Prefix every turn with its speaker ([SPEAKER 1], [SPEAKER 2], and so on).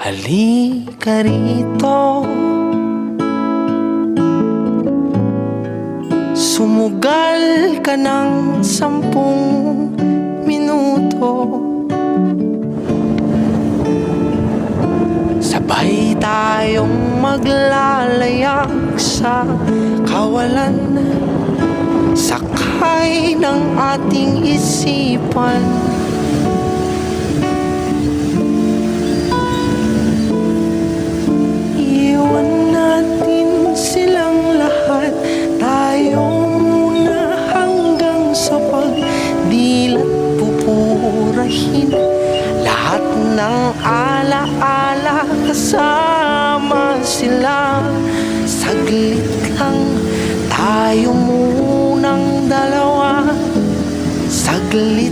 [SPEAKER 1] Halika rito, sumugal ka ng 10 minuto. Sabay tayong maglalayag sa kawalan, sakay ng ating isipan. Iwan natin silang lahat, tayo muna hanggang sa pagdilat. Pupurahin lahat ng alaala, kasama sila. Saglit lang, tayo munang dalawa. Saglit